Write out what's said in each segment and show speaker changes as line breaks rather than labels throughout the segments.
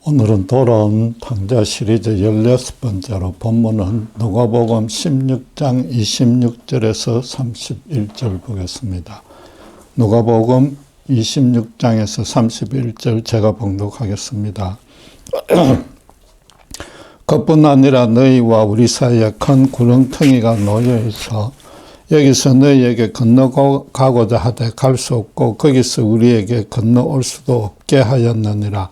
오늘은 돌아온 탕자 시리즈 16번째로 본문은 누가복음 16장 26절에서 31절 보겠습니다. 누가복음 26장에서 31절 제가 봉독하겠습니다. 그뿐 아니라 너희와 우리 사이에 큰 구렁텅이가 놓여 있어 여기서 너희에게 건너가고자 하되 갈 수 없고 거기서 우리에게 건너올 수도 없게 하였느니라.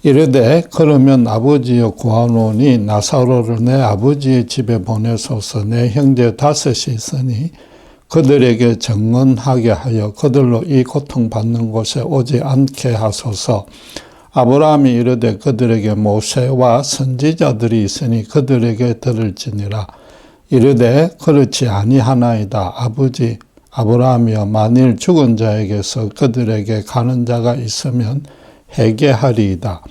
이르되 그러면 아버지여 구하노니 나사로를 내 아버지의 집에 보내소서. 내 형제 5이 있으니 그들에게 정언하게 하여 그들로 이 고통받는 곳에 오지 않게 하소서. 아브라함이 이르되 그들에게 모세와 선지자들이 있으니 그들에게 들을지니라. 이르되 그렇지 아니하나이다. 아버지 아브라함이여 만일 죽은 자에게서 그들에게 가는 자가 있으면 회개하리이다.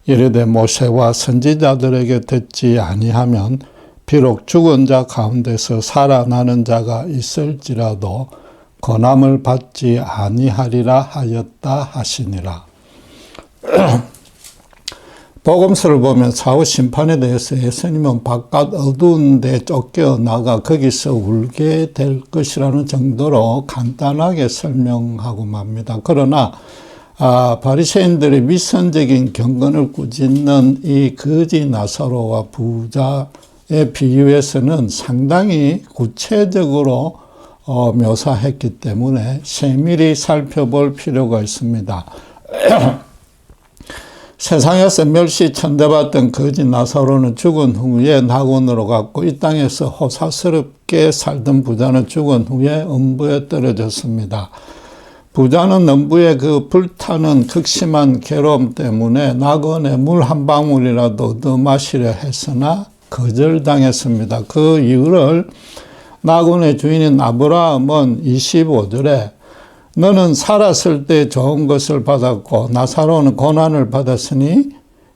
이르되 모세와 선지자들에게 듣지 아니하면 비록 죽은 자 가운데서 살아나는 자가 있을지라도 권함을 받지 아니하리라 하였다 하시니라. 복음서를 보면 사후 심판에 대해서 예수님은 바깥 어두운 데 쫓겨나가 거기서 울게 될 것이라는 정도로 간단하게 설명하고 맙니다. 그러나 바리새인들의 위선적인 경건을 꾸짖는 이 거지 나사로와 부자의 비유에서는 상당히 구체적으로 묘사했기 때문에 세밀히 살펴볼 필요가 있습니다. 세상에서 멸시 천대받던 거지 나사로는 죽은 후에 낙원으로 갔고 이 땅에서 호사스럽게 살던 부자는 죽은 후에 음부에 떨어졌습니다. 부자는 음부의 그 불타는 극심한 괴로움 때문에 낙원에 물 한 방울이라도 얻어 마시려 했으나 거절당했습니다. 그 이유를 낙원의 주인인 아브라함은 25절에 너는 살았을 때 좋은 것을 받았고 나사로는 고난을 받았으니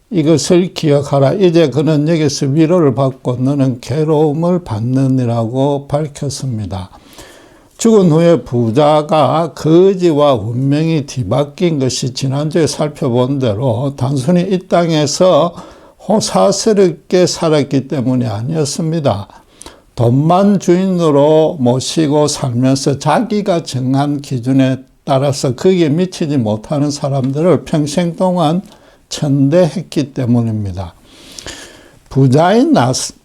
이것을 기억하라. 이제 그는 여기서 위로를 받고 너는 괴로움을 받느니라고 밝혔습니다. 죽은 후에 부자가 거지와 운명이 뒤바뀐 것이 지난주에 살펴본 대로 단순히 이 땅에서 호사스럽게 살았기 때문이 아니었습니다. 돈만 주인으로 모시고 살면서 자기가 정한 기준에 따라서 거기에 미치지 못하는 사람들을 평생 동안 천대했기 때문입니다. 부자인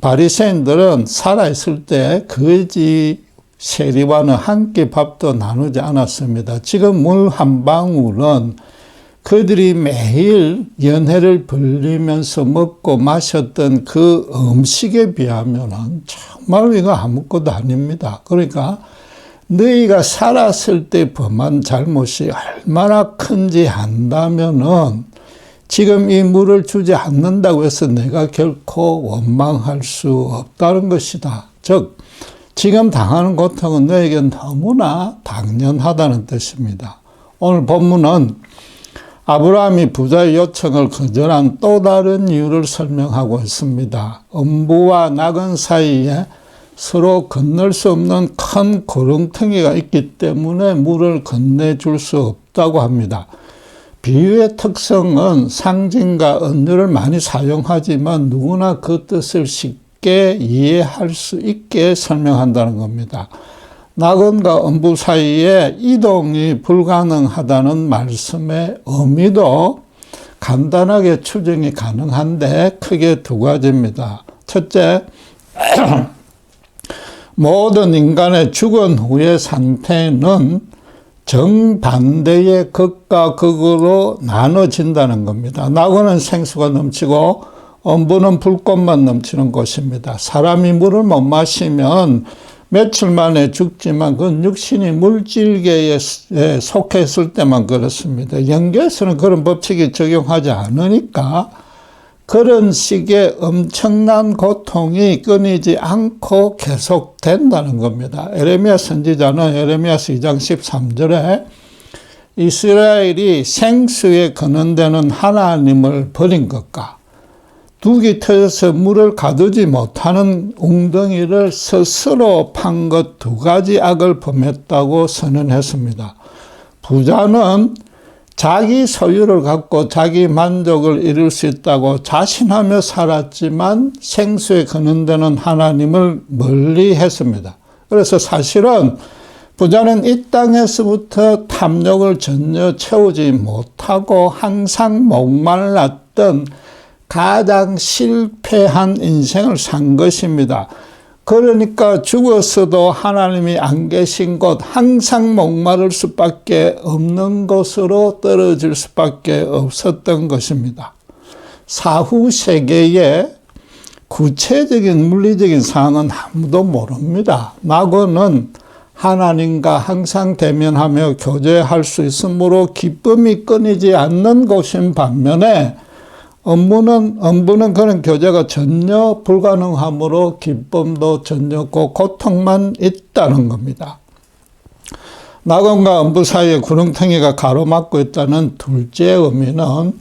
바리새인들은 살아있을 때 거지 세리와는 한 끼 밥도 나누지 않았습니다. 지금 물 한 방울은 그들이 매일 연회를 벌리면서 먹고 마셨던 그 음식에 비하면 정말 이거 아무것도 아닙니다. 그러니까 너희가 살았을 때 범한 잘못이 얼마나 큰지 안다면은 지금 이 물을 주지 않는다고 해서 내가 결코 원망할 수 없다는 것이다. 즉 지금 당하는 고통은 너에게 너무나 당연하다는 뜻입니다. 오늘 본문은 아브라함이 부자의 요청을 거절한 또 다른 이유를 설명하고 있습니다. 음부와 낙원 사이에 서로 건널 수 없는 큰 구렁텅이가 있기 때문에 물을 건네줄 수 없다고 합니다. 비유의 특성은 상징과 은유를 많이 사용하지만 누구나 그 뜻을 쉽게 이해할 수 있게 설명한다는 겁니다. 낙원과 음부 사이에 이동이 불가능하다는 말씀의 의미도 간단하게 추정이 가능한데 크게 두 가지입니다. 첫째, 모든 인간의 죽은 후의 상태는 정반대의 극과 극으로 나눠진다는 겁니다. 낙원은 생수가 넘치고 음부는 불꽃만 넘치는 곳입니다. 사람이 물을 못 마시면 며칠 만에 죽지만 그건 육신이 물질계에 속했을 때만 그렇습니다. 영계에서는 그런 법칙이 적용하지 않으니까 그런 식의 엄청난 고통이 끊이지 않고 계속된다는 겁니다. 에레미야 선지자는 에레미야서 2장 13절에 이스라엘이 생수에 거는데는 하나님을 버린 것과 둑이 터져서 물을 가두지 못하는 웅덩이를 스스로 판 것 두 가지 악을 범했다고 선언했습니다. 부자는 자기 소유를 갖고 자기 만족을 이룰 수 있다고 자신하며 살았지만 생수에 거는 데는 하나님을 멀리 했습니다. 그래서 사실은 부자는 이 땅에서부터 탐욕을 전혀 채우지 못하고 항상 목말랐던 가장 실패한 인생을 산 것입니다. 그러니까 죽었어도 하나님이 안 계신 곳, 항상 목마를 수밖에 없는 곳으로 떨어질 수밖에 없었던 것입니다. 사후 세계의 구체적인 물리적인 상황은 아무도 모릅니다. 낙원은 하나님과 항상 대면하며 교제할 수 있으므로 기쁨이 끊이지 않는 곳인 반면에 음부는 그런 교제가 전혀 불가능하므로 기쁨도 전혀 없고 고통만 있다는 겁니다. 낙원과 음부 사이에 구렁텅이가 가로막고 있다는 둘째 의미는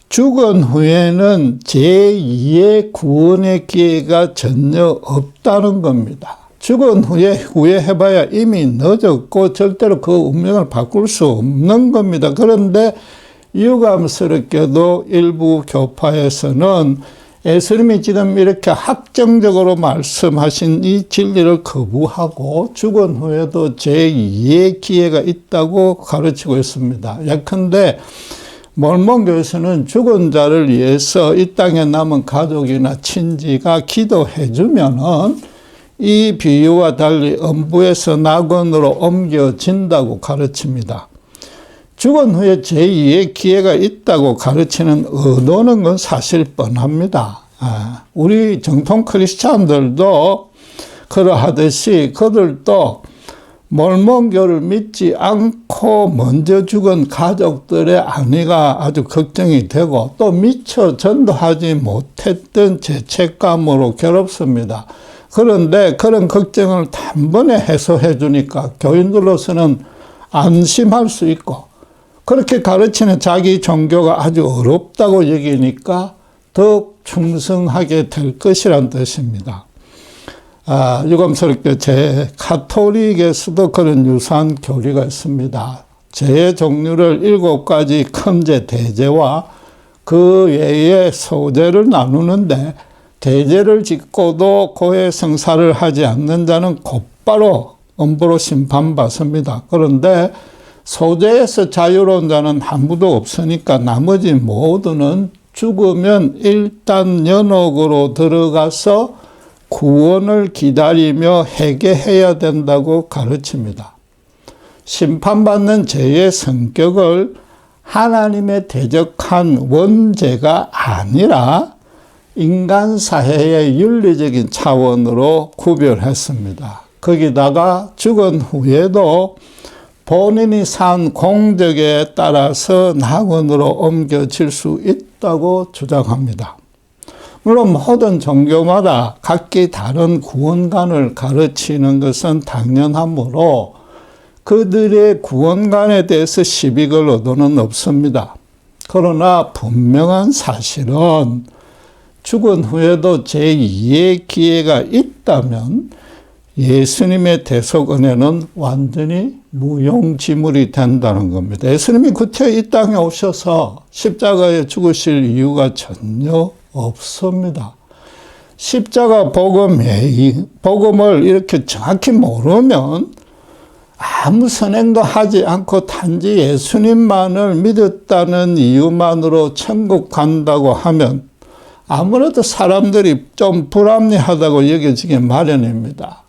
죽은 후에는 제2의 구원의 기회가 전혀 없다는 겁니다. 죽은 후에 후회해봐야 이미 늦었고 절대로 그 운명을 바꿀 수 없는 겁니다. 그런데 유감스럽게도 일부 교파에서는 예수님이 지금 이렇게 확정적으로 말씀하신 이 진리를 거부하고 죽은 후에도 제2의 기회가 있다고 가르치고 있습니다. 예컨대 몰몬교에서는 죽은 자를 위해서 이 땅에 남은 가족이나 친지가 기도해 주면은 이 비유와 달리 음부에서 낙원으로 옮겨진다고 가르칩니다. 죽은 후에 제2의 기회가 있다고 가르치는 의도는 건 사실 뻔합니다. 우리 정통 크리스찬들도 그러하듯이 그들도 몰몬교를 믿지 않고 먼저 죽은 가족들의 안위가 아주 걱정이 되고 또 미처 전도하지 못했던 죄책감으로 괴롭습니다. 그런데 그런 걱정을 단번에 해소해 주니까 교인들로서는 안심할 수 있고 그렇게 가르치는 자기 종교가 아주 어렵다고 여기니까 더욱 충성하게 될 것이란 뜻입니다. 유감스럽게 제 가톨릭에서도 그런 유사한 교리가 있습니다. 죄의 종류를 7가지 큰 죄 대죄와 그 외에 소죄를 나누는데 대죄를 짓고도 고해 성사를 하지 않는 자는 곧바로 음부로 심판받습니다. 그런데 소죄에서 자유로운 자는 아무도 없으니까 나머지 모두는 죽으면 일단 연옥으로 들어가서 구원을 기다리며 회개해야 된다고 가르칩니다. 심판받는 죄의 성격을 하나님의 대적한 원죄가 아니라 인간 사회의 윤리적인 차원으로 구별했습니다. 거기다가 죽은 후에도 본인이 산 공덕에 따라서 낙원으로 옮겨질 수 있다고 주장합니다. 물론 모든 종교마다 각기 다른 구원관을 가르치는 것은 당연하므로 그들의 구원관에 대해서 시비 걸 의도는 없습니다. 그러나 분명한 사실은 죽은 후에도 제2의 기회가 있다면 예수님의 대속 은혜는 완전히 무용지물이 된다는 겁니다. 예수님이 구태 이 땅에 오셔서 십자가에 죽으실 이유가 전혀 없습니다. 십자가 복음을 이렇게 정확히 모르면 아무 선행도 하지 않고 단지 예수님만을 믿었다는 이유만으로 천국 간다고 하면 아무래도 사람들이 좀 불합리하다고 여겨지기 마련입니다.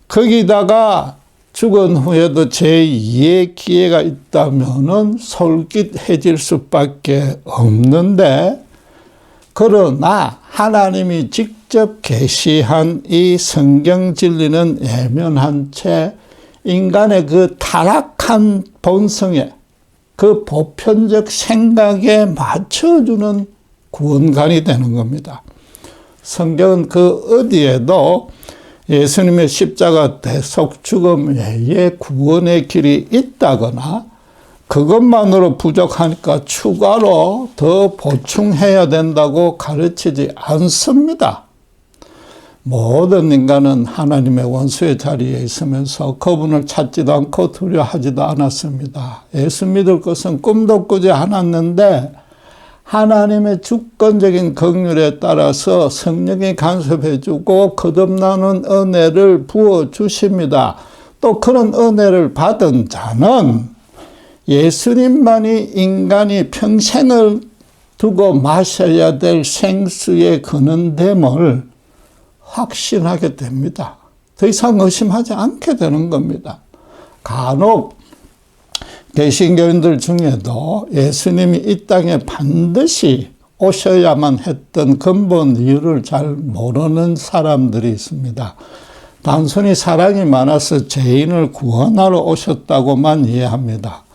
거기다가 죽은 후에도 제2의 기회가 있다면은 솔깃해질 수밖에 없는데, 그러나 하나님이 직접 계시한 이 성경 진리는 예면한 채 인간의 그 타락한 본성에, 그 보편적 생각에 맞춰주는 구원관이 되는 겁니다. 성경은 그 어디에도 예수님의 십자가 대속 죽음 외에 구원의 길이 있다거나 그것만으로 부족하니까 추가로 더 보충해야 된다고 가르치지 않습니다. 모든 인간은 하나님의 원수의 자리에 있으면서 그분을 찾지도 않고 두려워하지도 않았습니다. 예수 믿을 것은 꿈도 꾸지 않았는데 하나님의 주권적인 긍휼에 따라서 성령이 간섭해주고 거듭나는 은혜를 부어주십니다. 또 그런 은혜를 받은 자는 예수님만이 인간이 평생을 두고 마셔야 될 생수의 근원됨을 확신하게 됩니다. 더 이상 의심하지 않게 되는 겁니다. 간혹 개신교인들 중에도 예수님이 이 땅에 반드시 오셔야만 했던 근본 이유를 잘 모르는 사람들이 있습니다. 단순히 사랑이 많아서 죄인을 구원하러 오셨다고만 이해합니다.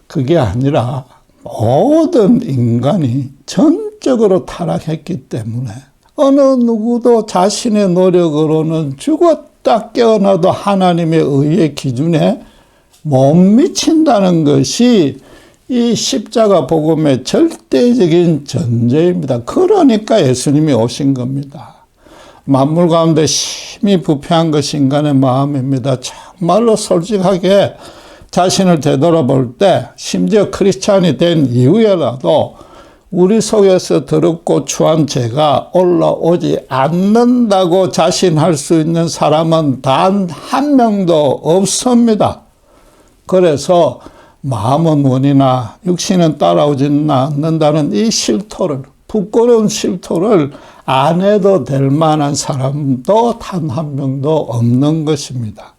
그게 아니라 모든 인간이 전적으로 타락했기 때문에 어느 누구도 자신의 노력으로는 죽었다 깨어나도 하나님의 의의 기준에 못 미친다는 것이 이 십자가 복음의 절대적인 전제입니다. 그러니까 예수님이 오신 겁니다. 만물 가운데 심히 부패한 것이 인간의 마음입니다. 정말로 솔직하게 자신을 되돌아볼 때 심지어 크리스찬이 된 이후에라도 우리 속에서 더럽고 추한 죄가 올라오지 않는다고 자신할 수 있는 사람은 단 한 명도 없습니다. 그래서 마음은 원이나 육신은 따라오지는 않는다는 이 실토를, 부끄러운 실토를 안 해도 될 만한 사람도 단 한 명도 없는 것입니다.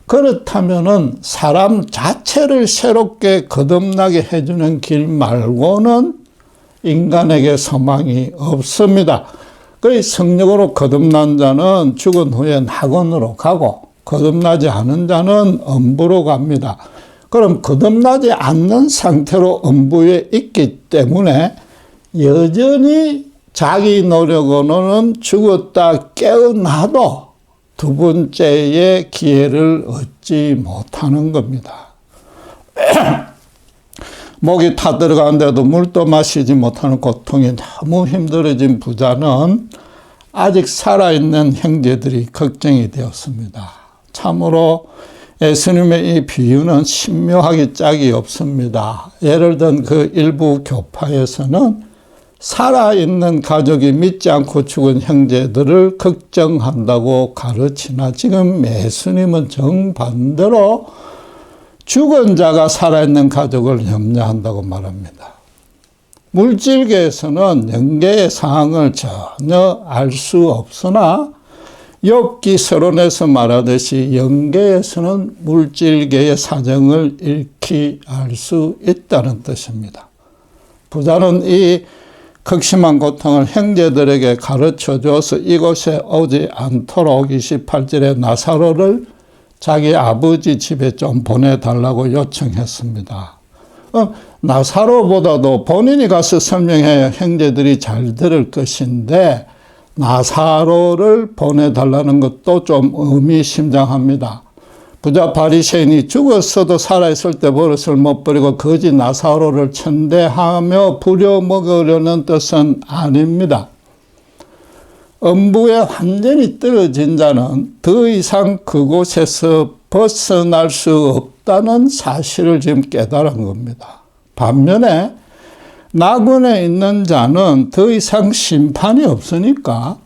그렇다면은 사람 자체를 새롭게 거듭나게 해주는 길 말고는 인간에게 소망이 없습니다. 그 성령으로 거듭난 자는 죽은 후엔 학원으로 가고 거듭나지 않은 자는 음부로 갑니다. 그럼 거듭나지 않는 상태로 음부에 있기 때문에 여전히 자기 노력으로는 죽었다 깨어나도 두 번째의 기회를 얻지 못하는 겁니다. 목이 타들어가는데도 물도 마시지 못하는 고통이 너무 힘들어진 부자는 아직 살아있는 형제들이 걱정이 되었습니다. 참으로 예수님의 이 비유는 신묘하기 짝이 없습니다. 예를 든 그 일부 교파에서는 살아있는 가족이 믿지 않고 죽은 형제들을 걱정한다고 가르치나 지금 예수님은 정반대로 죽은 자가 살아있는 가족을 염려한다고 말합니다. 물질계에서는 영계의 상황을 전혀 알 수 없으나 욥기 서론에서 말하듯이 영계에서는 물질계의 사정을 익히 알 수 있다는 뜻입니다. 부자는 이 극심한 고통을 형제들에게 가르쳐 주어서 이곳에 오지 않도록 28절에 나사로를 자기 아버지 집에 좀 보내달라고 요청했습니다. 나사로보다도 본인이 가서 설명해야 형제들이 잘 들을 것인데 나사로를 보내달라는 것도 좀 의미심장합니다. 부자 바리새인이 죽었어도 살아있을 때 버릇을 못 버리고 거지 나사로를 천대하며 부려먹으려는 뜻은 아닙니다. 음부에 완전히 떨어진 자는 더 이상 그곳에서 벗어날 수 없다는 사실을 지금 깨달은 겁니다. 반면에 낙원에 있는 자는 더 이상 심판이 없으니까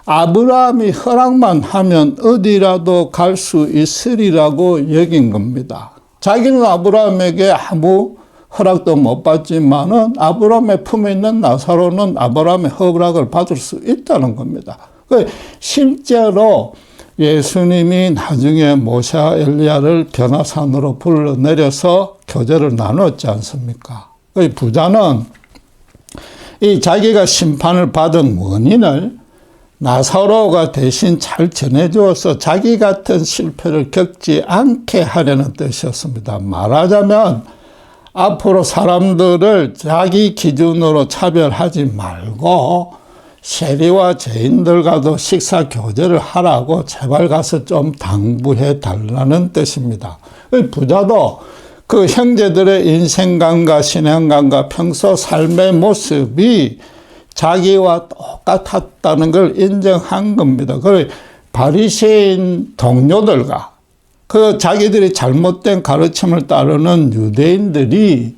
아브라함이 허락만 하면 어디라도 갈 수 있으리라고 여긴 겁니다. 자기는 아브라함에게 아무 허락도 못 받지만은 아브라함의 품에 있는 나사로는 아브라함의 허락을 받을 수 있다는 겁니다. 실제로 예수님이 나중에 모세와 엘리야를 변화산으로 불러내려서 교제를 나눴지 않습니까? 부자는 이 자기가 심판을 받은 원인을 나사로가 대신 잘 전해주어서 자기 같은 실패를 겪지 않게 하려는 뜻이었습니다. 말하자면 앞으로 사람들을 자기 기준으로 차별하지 말고 세리와 죄인들과도 식사 교제를 하라고 제발 가서 좀 당부해 달라는 뜻입니다. 부자도 그 형제들의 인생관과 신앙관과 평소 삶의 모습이 자기와 똑같았다는 걸 인정한 겁니다. 그래 바리새인 동료들과 그 자기들이 잘못된 가르침을 따르는 유대인들이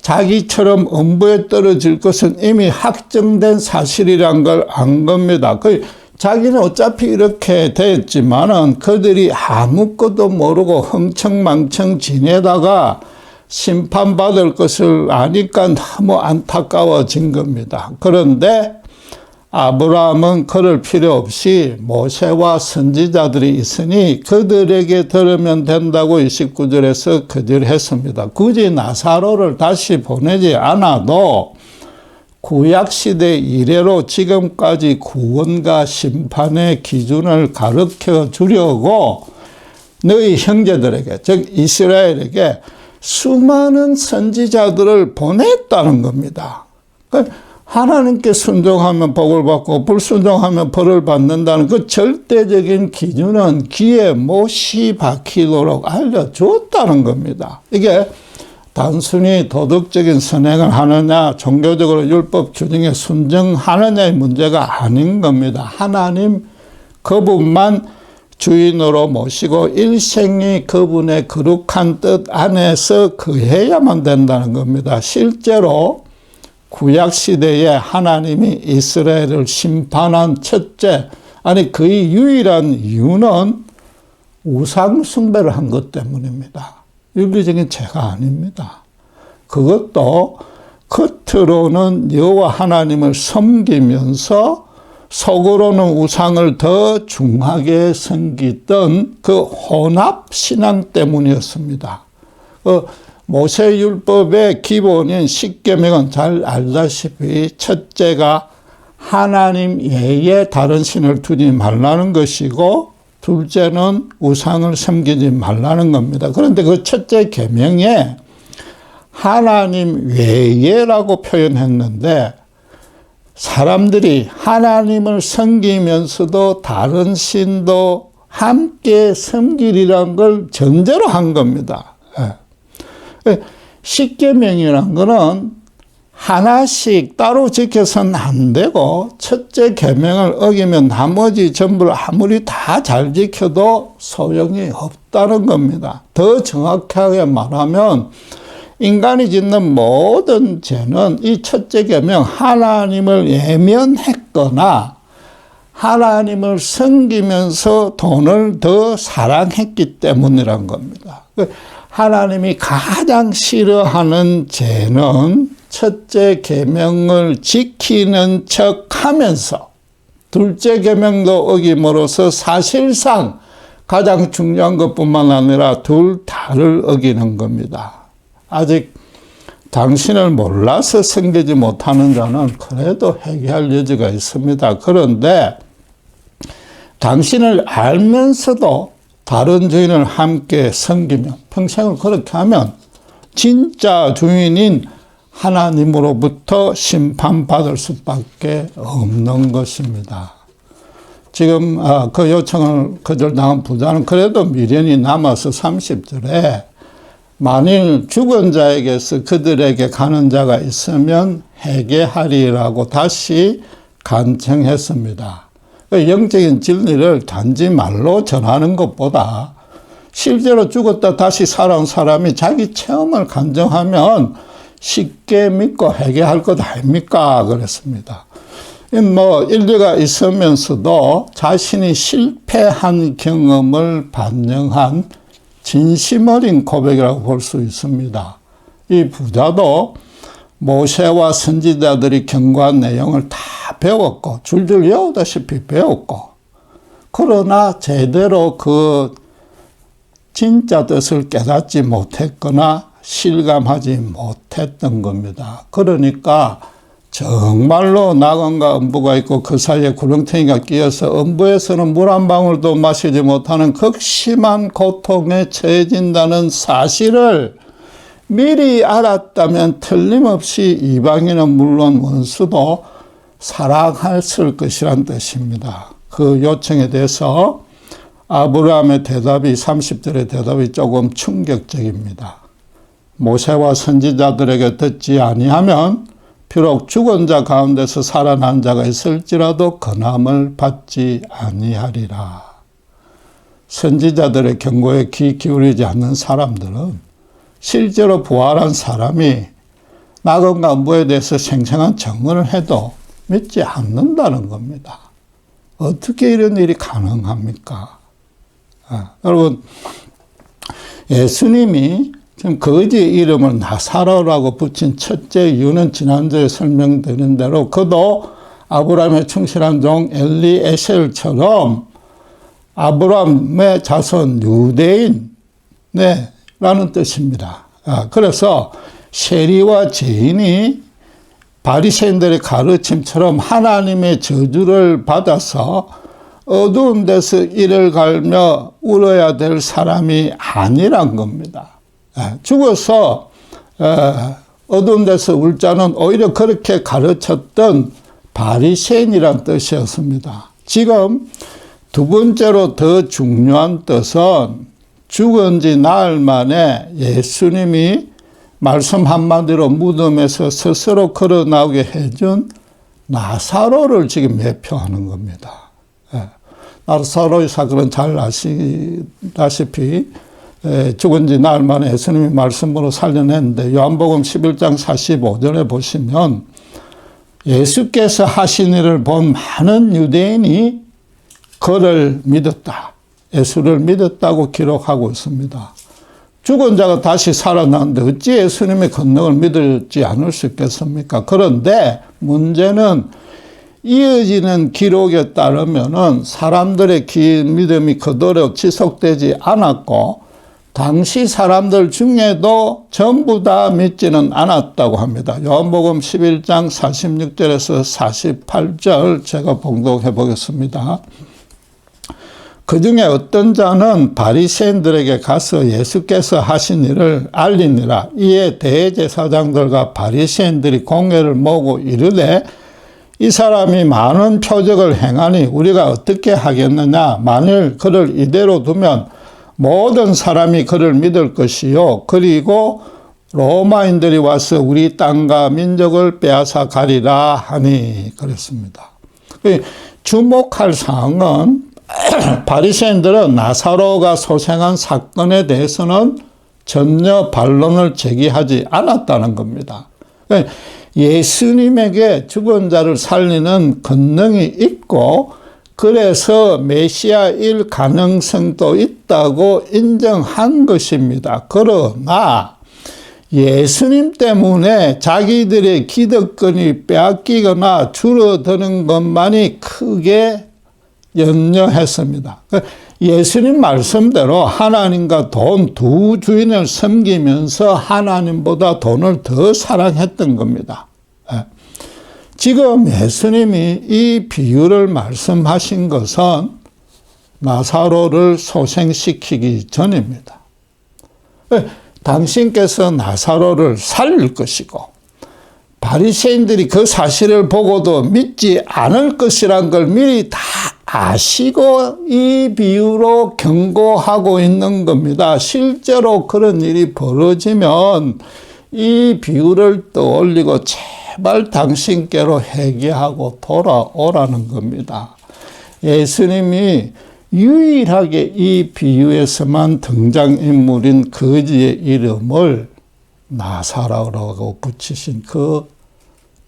자기처럼 음부에 떨어질 것은 이미 확정된 사실이란 걸 안 겁니다. 그 자기는 어차피 이렇게 됐지만은 그들이 아무것도 모르고 흥청망청 지내다가 심판받을 것을 아니까 너무 안타까워진 겁니다. 그런데 아브라함은 그럴 필요 없이 모세와 선지자들이 있으니 그들에게 들으면 된다고 29절에서 거절했습니다. 굳이 나사로를 다시 보내지 않아도 구약시대 이래로 지금까지 구원과 심판의 기준을 가르쳐 주려고 너희 형제들에게, 즉 이스라엘에게 수많은 선지자들을 보냈다는 겁니다. 그러니까 하나님께 순종하면 복을 받고 불순종하면 벌을 받는다는 그 절대적인 기준은 귀에 못이 박히도록 알려줬다는 겁니다. 이게 단순히 도덕적인 선행을 하느냐, 종교적으로 율법 규정에 순종하느냐의 문제가 아닌 겁니다. 하나님 그분만 주인으로 모시고 일생이 그분의 거룩한 뜻 안에서 거해야만 된다는 겁니다. 실제로 구약시대에 하나님이 이스라엘을 심판한 첫째, 아니 거의 유일한 이유는 우상숭배를 한 것 때문입니다. 윤리적인 죄가 아닙니다. 그것도 겉으로는 여호와 하나님을 섬기면서 속으로는 우상을 더 중하게 섬기던 그 혼합신앙 때문이었습니다. 모세율법의 기본인 십계명은 잘 알다시피 첫째가 하나님 외에 다른 신을 두지 말라는 것이고 둘째는 우상을 섬기지 말라는 겁니다. 그런데 그 첫째 계명에 하나님 외에라고 표현했는데 사람들이 하나님을 섬기면서도 다른 신도 함께 섬기리라는 걸 전제로 한 겁니다. 십계명이라는 거는 하나씩 따로 지켜서는 안 되고 첫째 계명을 어기면 나머지 전부를 아무리 다 잘 지켜도 소용이 없다는 겁니다. 더 정확하게 말하면 인간이 짓는 모든 죄는 이 첫째 계명 하나님을 외면했거나 하나님을 섬기면서 돈을 더 사랑했기 때문이란 겁니다. 하나님이 가장 싫어하는 죄는 첫째 계명을 지키는 척하면서 둘째 계명도 어김으로써 사실상 가장 중요한 것뿐만 아니라 둘 다를 어기는 겁니다. 아직 당신을 몰라서 섬기지 못하는 자는 그래도 회개할 여지가 있습니다. 그런데 당신을 알면서도 다른 주인을 함께 섬기면 평생을 그렇게 하면 진짜 주인인 하나님으로부터 심판받을 수밖에 없는 것입니다. 지금 그 요청을 거절당한 부자는 그래도 미련이 남아서 30절에 만일 죽은 자에게서 그들에게 가는 자가 있으면 회개하리라고 다시 간청했습니다. 영적인 진리를 단지 말로 전하는 것보다 실제로 죽었다 다시 살아온 사람이 자기 체험을 간증하면 쉽게 믿고 회개할 것 아닙니까? 그랬습니다. 일리가 있으면서도 자신이 실패한 경험을 반영한 진심 어린 고백이라고 볼 수 있습니다. 이 부자도 모세와 선지자들이 경고한 내용을 다 배웠고 줄줄 외우다시피 배웠고 그러나 제대로 그 진짜 뜻을 깨닫지 못했거나 실감하지 못했던 겁니다. 그러니까 정말로 나간과 음부가 있고 그 사이에 구렁텅이가 끼어서 음부에서는 물 한 방울도 마시지 못하는 극심한 고통에 처해진다는 사실을 미리 알았다면 틀림없이 이방인은 물론 원수도 사랑했을 것이란 뜻입니다. 그 요청에 대해서 아브라함의 대답이 30절의 대답이 조금 충격적입니다. 모세와 선지자들에게 듣지 아니하면 비록 죽은 자 가운데서 살아난 자가 있을지라도 건함을 받지 아니하리라. 선지자들의 경고에 귀 기울이지 않는 사람들은 실제로 부활한 사람이 낙원과 음부에 대해서 생생한 증언을 해도 믿지 않는다는 겁니다. 어떻게 이런 일이 가능합니까? 여러분, 예수님이 지금 거지 이름을 나사로라고 붙인 첫째 이유는 지난주에 설명드린 대로 그도 아브라함의 충실한 종 엘리에셀처럼 아브라함의 자손 유대인, 라는 뜻입니다. 그래서 세리와 죄인이 바리새인들의 가르침처럼 하나님의 저주를 받아서 어두운 데서 이를 갈며 울어야 될 사람이 아니란 겁니다. 죽어서 어두운 데서 울 자는 오히려 그렇게 가르쳤던 바리새인이란 뜻이었습니다. 지금 두 번째로 더 중요한 뜻은 죽은 지 나흘 만에 예수님이 말씀 한마디로 무덤에서 스스로 걸어 나오게 해준 나사로를 지금 매표하는 겁니다. 나사로의 사건은 잘 아시다시피 죽은 지 나흘 만에 예수님이 말씀으로 살려냈는데 요한복음 11장 45절에 보시면 예수께서 하신 일을 본 많은 유대인이 그를 믿었다. 예수를 믿었다고 기록하고 있습니다. 죽은 자가 다시 살아났는데 어찌 예수님의 권능을 믿지 않을 수 있겠습니까? 그런데 문제는 이어지는 기록에 따르면은 사람들의 믿음이 그대로 지속되지 않았고 당시 사람들 중에도 전부 다 믿지는 않았다고 합니다. 요한복음 11장 46절에서 48절 제가 봉독해 보겠습니다. 그 중에 어떤 자는 바리새인들에게 가서 예수께서 하신 일을 알리니라. 이에 대제사장들과 바리새인들이 공회를 모으고 이르되 이 사람이 많은 표적을 행하니 우리가 어떻게 하겠느냐. 만일 그를 이대로 두면 모든 사람이 그를 믿을 것이요. 그리고 로마인들이 와서 우리 땅과 민족을 빼앗아 가리라 하니 그랬습니다. 주목할 사항은 바리새인들은 나사로가 소생한 사건에 대해서는 전혀 반론을 제기하지 않았다는 겁니다. 예수님에게 죽은 자를 살리는 권능이 있고 그래서 메시아일 가능성도 있다고 인정한 것입니다. 그러나 예수님 때문에 자기들의 기득권이 빼앗기거나 줄어드는 것만이 크게 염려했습니다. 예수님 말씀대로 하나님과 돈 두 주인을 섬기면서 하나님보다 돈을 더 사랑했던 겁니다. 지금 예수님이 이 비유를 말씀하신 것은 나사로를 소생시키기 전입니다. 당신께서 나사로를 살릴 것이고 바리새인들이 그 사실을 보고도 믿지 않을 것이란 걸 미리 다 아시고 이 비유로 경고하고 있는 겁니다. 실제로 그런 일이 벌어지면 이 비유를 떠올리고 제발 당신께로 회개하고 돌아오라는 겁니다. 예수님이 유일하게 이 비유에서만 등장인물인 거지의 이름을 나사로라고 붙이신 그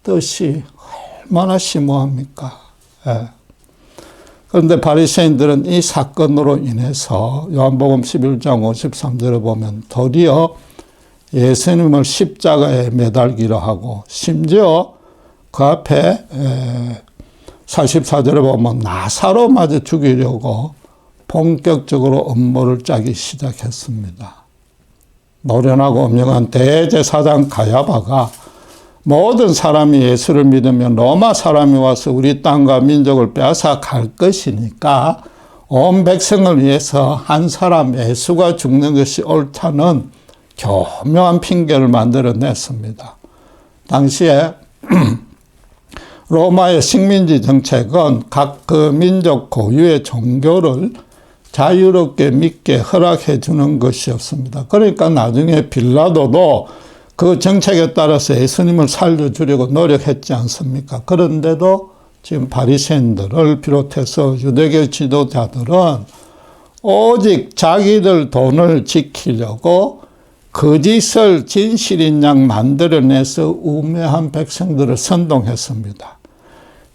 뜻이 얼마나 심오합니까? 그런데 바리새인들은 이 사건으로 인해서 요한복음 11장 53절에 보면 도리어 예수님을 십자가에 매달기로 하고 심지어 그 앞에 44절에 보면 나사로마저 죽이려고 본격적으로 음모를 짜기 시작했습니다. 노련하고 엄령한 대제사장 가야바가 모든 사람이 예수를 믿으면 로마 사람이 와서 우리 땅과 민족을 빼앗아 갈 것이니까 온 백성을 위해서 한 사람 예수가 죽는 것이 옳다는 교묘한 핑계를 만들어냈습니다. 당시에 로마의 식민지 정책은 각 그 민족 고유의 종교를 자유롭게 믿게 허락해 주는 것이었습니다. 그러니까 나중에 빌라도도 그 정책에 따라서 예수님을 살려주려고 노력했지 않습니까? 그런데도 지금 바리새인들을 비롯해서 유대교 지도자들은 오직 자기들 돈을 지키려고 거짓을 진실인 양 만들어내서 우매한 백성들을 선동했습니다.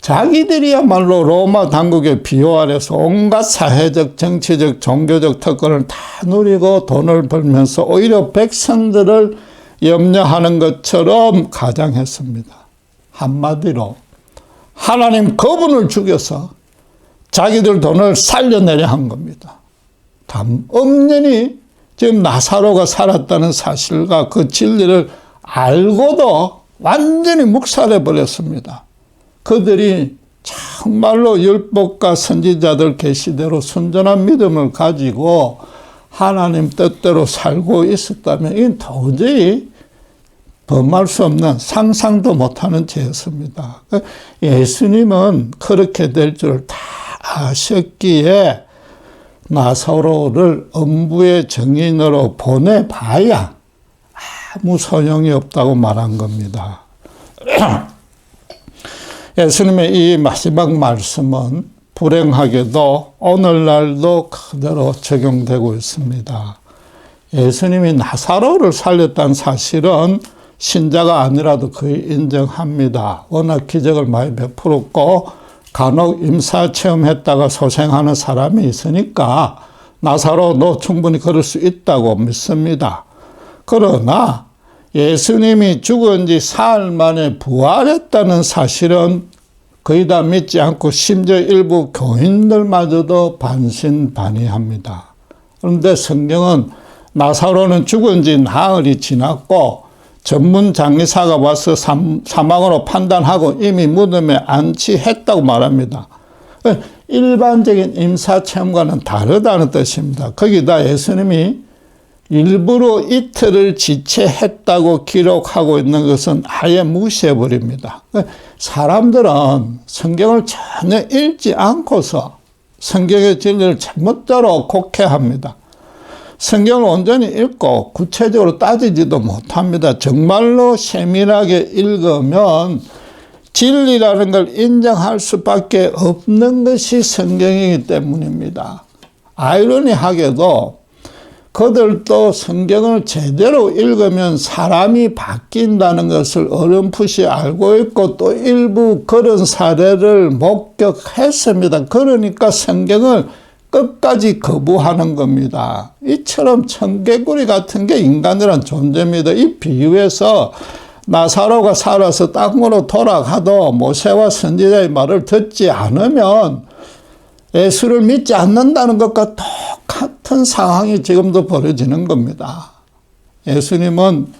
자기들이야말로 로마 당국의 비호 아래서 온갖 사회적, 정치적, 종교적 특권을 다 누리고 돈을 벌면서 오히려 백성들을 염려하는 것처럼 가장했습니다. 한마디로 하나님 그분을 죽여서 자기들 돈을 살려내려 한 겁니다. 엄연히 지금 나사로가 살았다는 사실과 그 진리를 알고도 완전히 묵살해 버렸습니다. 그들이 정말로 율법과 선지자들 계시대로 순전한 믿음을 가지고 하나님 뜻대로 살고 있었다면 이건 도저히 범할 수 없는 상상도 못하는 죄였습니다. 예수님은 그렇게 될 줄 다 아셨기에 나사로를 음부의 증인으로 보내봐야 아무 소용이 없다고 말한 겁니다. 예수님의 이 마지막 말씀은 불행하게도 오늘날도 그대로 적용되고 있습니다. 예수님이 나사로를 살렸다는 사실은 신자가 아니라도 거의 인정합니다. 워낙 기적을 많이 베풀었고 간혹 임사 체험했다가 소생하는 사람이 있으니까 나사로도 충분히 그럴 수 있다고 믿습니다. 그러나 예수님이 죽은 지 사흘 만에 부활했다는 사실은 거의 다 믿지 않고 심지어 일부 교인들마저도 반신반의합니다. 그런데 성경은 나사로는 죽은 지 나흘이 지났고 전문 장의사가 와서 사망으로 판단하고 이미 무덤에 안치했다고 말합니다. 일반적인 임사체험과는 다르다는 뜻입니다. 거기다 예수님이 일부러 이틀을 지체했다고 기록하고 있는 것은 아예 무시해버립니다. 사람들은 성경을 전혀 읽지 않고서 성경의 진리를 제멋대로 곡해합니다. 성경을 온전히 읽고 구체적으로 따지지도 못합니다. 정말로 세밀하게 읽으면 진리라는 걸 인정할 수밖에 없는 것이 성경이기 때문입니다. 아이러니하게도 그들도 성경을 제대로 읽으면 사람이 바뀐다는 것을 어렴풋이 알고 있고 또 일부 그런 사례를 목격했습니다. 그러니까 성경을 끝까지 거부하는 겁니다. 이처럼 청개구리 같은 게 인간이란 존재입니다. 이 비유에서 나사로가 살아서 땅으로 돌아가도 모세와 선지자의 말을 듣지 않으면 예수를 믿지 않는다는 것과 똑같은 상황이 지금도 벌어지는 겁니다. 예수님은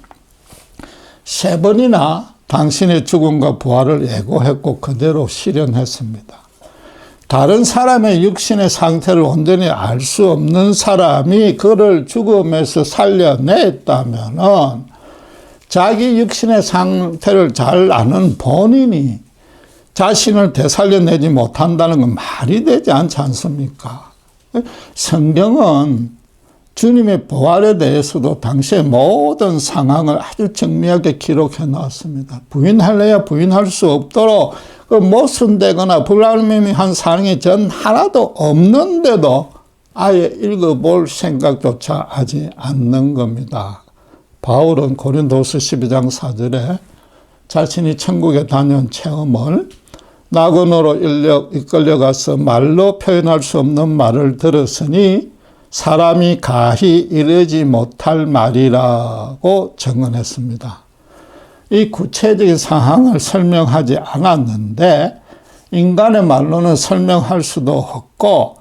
3번이나 당신의 죽음과 부활을 예고했고 그대로 실현했습니다. 다른 사람의 육신의 상태를 온전히 알 수 없는 사람이 그를 죽음에서 살려냈다면은 자기 육신의 상태를 잘 아는 본인이 자신을 되살려내지 못한다는 건 말이 되지 않지 않습니까? 성경은 주님의 부활에 대해서도 당시의 모든 상황을 아주 정밀하게 기록해 놨습니다. 부인할래야 부인할 수 없도록 그 모순되거나 불합리한 사항이 전 하나도 없는데도 아예 읽어볼 생각조차 하지 않는 겁니다. 바울은 고린도서 12장 4절에 자신이 천국에 다녀온 체험을 낙원으로 이끌려가서 말로 표현할 수 없는 말을 들었으니 사람이 가히 이르지 못할 말이라고 증언했습니다. 이 구체적인 상황을 설명하지 않았는데 인간의 말로는 설명할 수도 없고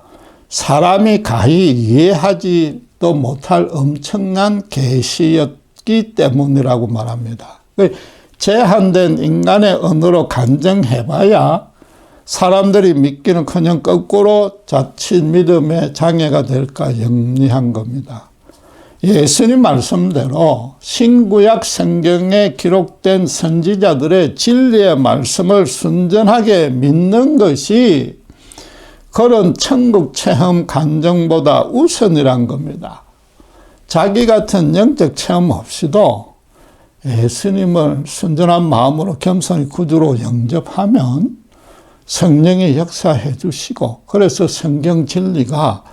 사람이 가히 이해하지도 못할 엄청난 계시였기 때문이라고 말합니다. 제한된 인간의 언어로 간증해봐야 사람들이 믿기는커녕 거꾸로 자칫 믿음의 장애가 될까 염려한 겁니다. 예수님 말씀대로 신구약 성경에 기록된 선지자들의 진리의 말씀을 순전하게 믿는 것이 그런 천국 체험 간증보다 우선이란 겁니다. 자기 같은 영적 체험 없이도 예수님을 순전한 마음으로 겸손히 구주로 영접하면 성령이 역사해 주시고, 그래서 성경 진리가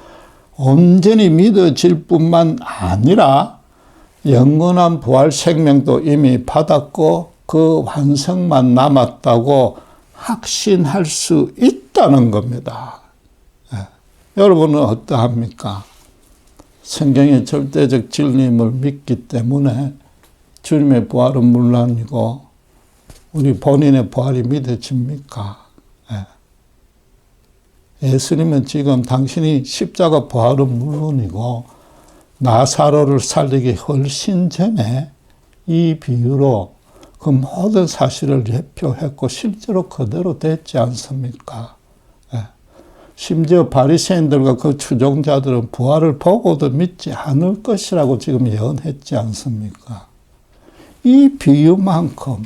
온전히 믿어질 뿐만 아니라 영원한 부활 생명도 이미 받았고 그 완성만 남았다고 확신할 수 있다는 겁니다. 여러분은 어떠합니까? 성경의 절대적 진리임을 믿기 때문에 주님의 부활은 물론이고 우리 본인의 부활이 믿어집니까? 예수님은 지금 당신이 십자가 부활은 물론이고 나사로를 살리기 훨씬 전에 이 비유로 그 모든 사실을 예표했고 실제로 그대로 됐지 않습니까? 심지어 바리새인들과 그 추종자들은 부활을 보고도 믿지 않을 것이라고 지금 예언했지 않습니까? 이 비유만큼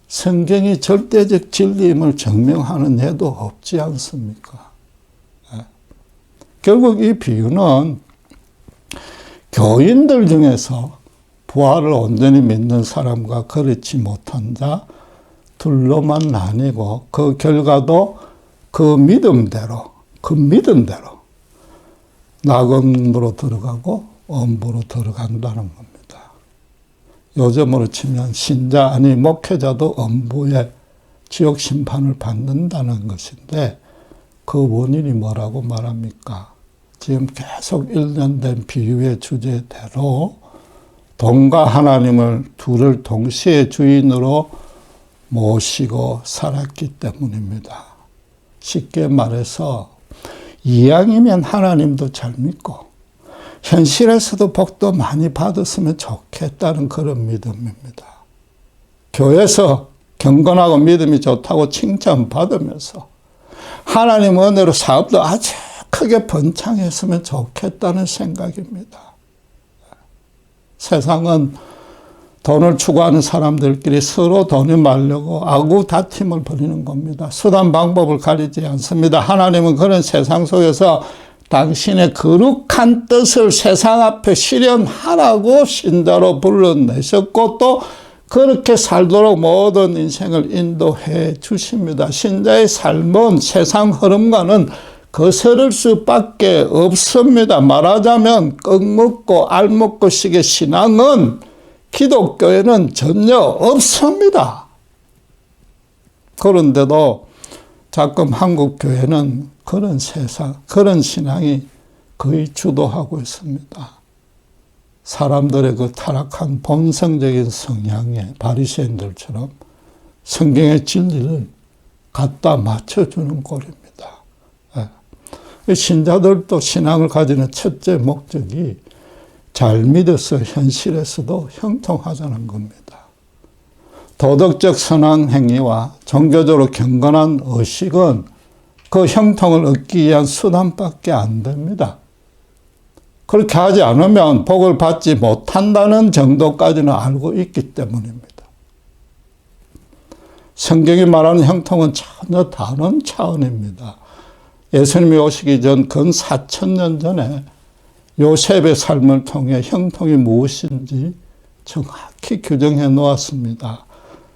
성경이 절대적 진리임을 증명하는 예도 없지 않습니까? 결국 이 비유는 교인들 중에서 부활을 온전히 믿는 사람과 그렇지 못한 자 둘로만 나뉘고 그 결과도 그 믿음대로 낙원으로 들어가고 엄부로 들어간다는 겁니다. 요즘으로 치면 신자 아니 목회자도 엄부의 지옥 심판을 받는다는 것인데 그 원인이 뭐라고 말합니까? 지금 계속 1년 된 비유의 주제대로 돈과 하나님을 둘을 동시에 주인으로 모시고 살았기 때문입니다. 쉽게 말해서 이왕이면 하나님도 잘 믿고 현실에서도 복도 많이 받았으면 좋겠다는 그런 믿음입니다. 교회에서 경건하고 믿음이 좋다고 칭찬받으면서 하나님 은혜로 사업도 아주 크게 번창했으면 좋겠다는 생각입니다. 세상은 돈을 추구하는 사람들끼리 서로 돈이 말려고 아구 다툼을 벌이는 겁니다. 수단 방법을 가리지 않습니다. 하나님은 그런 세상 속에서 당신의 거룩한 뜻을 세상 앞에 실현하라고 신자로 불러내셨고 또 그렇게 살도록 모든 인생을 인도해 주십니다. 신자의 삶은 세상 흐름과는 거스를 수밖에 없습니다. 말하자면 꺽먹고 알먹고식의 신앙은 기독교에는 전혀 없습니다. 그런데도 가끔 한국 교회는 그런 그런 신앙이 거의 주도하고 있습니다. 사람들의 그 타락한 본성적인 성향에 바리새인들처럼 성경의 진리를 갖다 맞춰주는 꼴입니다. 신자들도 신앙을 가지는 첫째 목적이 잘 믿어서 현실에서도 형통하자는 겁니다. 도덕적 선한 행위와 종교적으로 경건한 의식은 그 형통을 얻기 위한 수단밖에 안 됩니다. 그렇게 하지 않으면 복을 받지 못한다는 정도까지는 알고 있기 때문입니다. 성경이 말하는 형통은 전혀 다른 차원입니다. 예수님이 오시기 전 근 4,000년 전에 요셉의 삶을 통해 형통이 무엇인지 정확히 규정해 놓았습니다.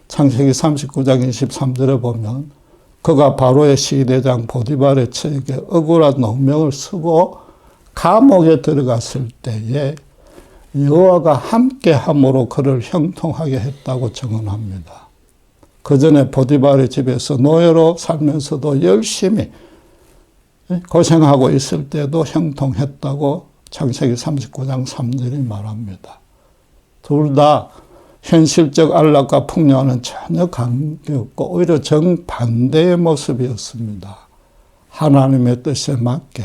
창세기 39장 23절에 보면 그가 바로의 시대장 보디발의 처에게 억울한 노명을 쓰고 감옥에 들어갔을 때에 여호와가 함께함으로 그를 형통하게 했다고 증언합니다. 그 전에 보디발의 집에서 노예로 살면서도 열심히 고생하고 있을 때도 형통했다고 창세기 39장 3절이 말합니다. 둘 다 현실적 안락과 풍요와는 전혀 관계없고 오히려 정반대의 모습이었습니다. 하나님의 뜻에 맞게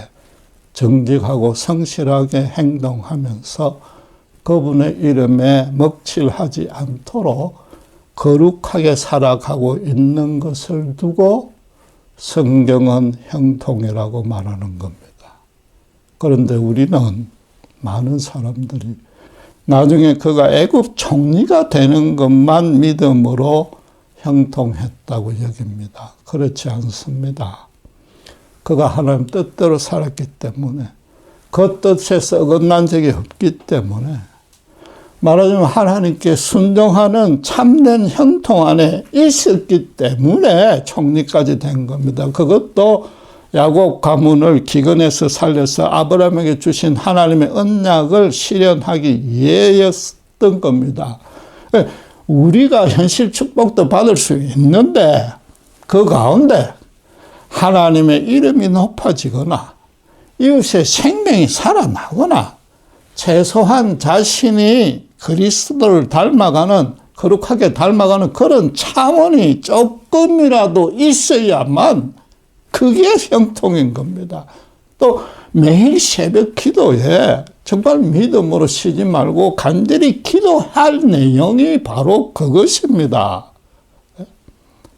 정직하고 성실하게 행동하면서 그분의 이름에 먹칠하지 않도록 거룩하게 살아가고 있는 것을 두고 성경은 형통이라고 말하는 겁니다. 그런데 우리는 많은 사람들이 나중에 그가 애굽 총리가 되는 것만 믿음으로 형통했다고 여깁니다. 그렇지 않습니다. 그가 하나님 뜻대로 살았기 때문에 그 뜻에서 어긋난 적이 없기 때문에 말하자면 하나님께 순종하는 참된 형통 안에 있었기 때문에 총리까지 된 겁니다. 그것도 야곱 가문을 기근에서 살려서 아브라함에게 주신 하나님의 언약을 실현하기 위해였던 겁니다. 우리가 현실 축복도 받을 수 있는데 그 가운데 하나님의 이름이 높아지거나 이웃의 생명이 살아나거나 최소한 자신이 그리스도를 닮아가는, 거룩하게 닮아가는 그런 차원이 조금이라도 있어야만 그게 형통인 겁니다. 또 매일 새벽 기도에 정말 믿음으로 쉬지 말고 간절히 기도할 내용이 바로 그것입니다.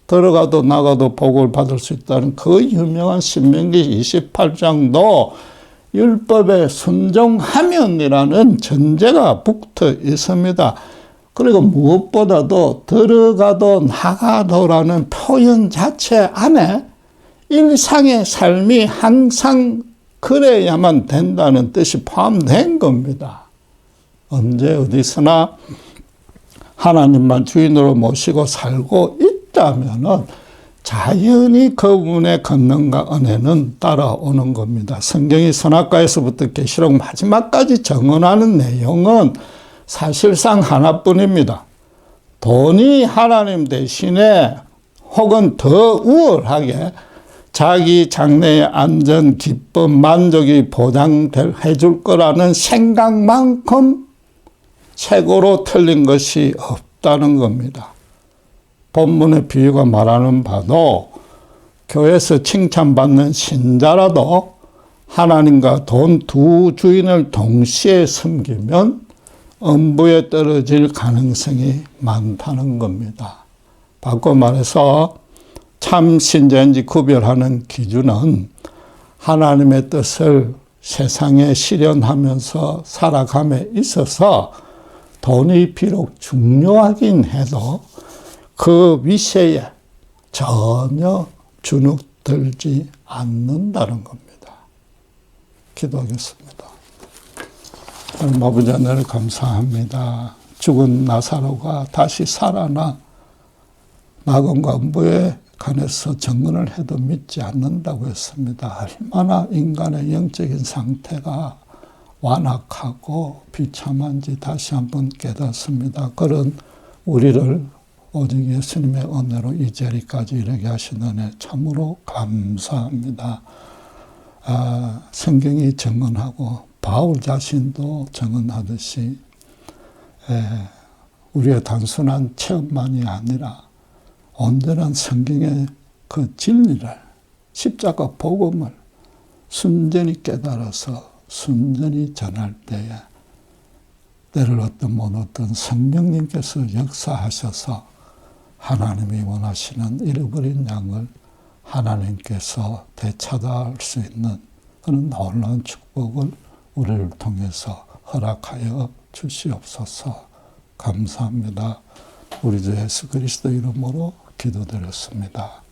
들어가도 나가도 복을 받을 수 있다는 그 유명한 신명기 28장도 율법에 순종하면이라는 전제가 붙어 있습니다. 그리고 무엇보다도 들어가도 나가도라는 표현 자체 안에 일상의 삶이 항상 그래야만 된다는 뜻이 포함된 겁니다. 언제 어디서나 하나님만 주인으로 모시고 살고 있다면은 자연히 그분의 권능과 은혜는 따라오는 겁니다. 성경이 선악과에서부터 계시록 마지막까지 증언하는 내용은 사실상 하나뿐입니다. 돈이 하나님 대신에 혹은 더 우월하게 자기 장래의 안전, 기쁨, 만족이 보장해 줄 거라는 생각만큼 최고로 틀린 것이 없다는 겁니다. 본문의 비유가 말하는 바도 교회에서 칭찬받는 신자라도 하나님과 돈 두 주인을 동시에 섬기면 음부에 떨어질 가능성이 많다는 겁니다. 바꿔 말해서 참 신자인지 구별하는 기준은 하나님의 뜻을 세상에 실현하면서 살아감에 있어서 돈이 비록 중요하긴 해도 그 위세에 전혀 주눅들지 않는다는 겁니다. 기도하겠습니다. 하나님 아버지 하나님 감사합니다. 죽은 나사로가 다시 살아나 낙원과 음부에 관해서 증언을 해도 믿지 않는다고 했습니다. 얼마나 인간의 영적인 상태가 완악하고 비참한지 다시 한번 깨닫습니다. 그런 우리를 오직 예수님의 은혜로 이 자리까지 이르게 하신 은혜 참으로 감사합니다. 성경이 증언하고 바울 자신도 증언하듯이 우리의 단순한 체험만이 아니라 온전한 성경의 그 진리를, 십자가 복음을 순전히 깨달아서 순전히 전할 때에 때를 어떤 성령님께서 역사하셔서 하나님이 원하시는 잃어버린 양을 하나님께서 되찾아올 수 있는 그런 놀라운 축복을 우리를 통해서 허락하여 주시옵소서. 감사합니다. 우리 주 예수 그리스도 이름으로 기도드렸습니다.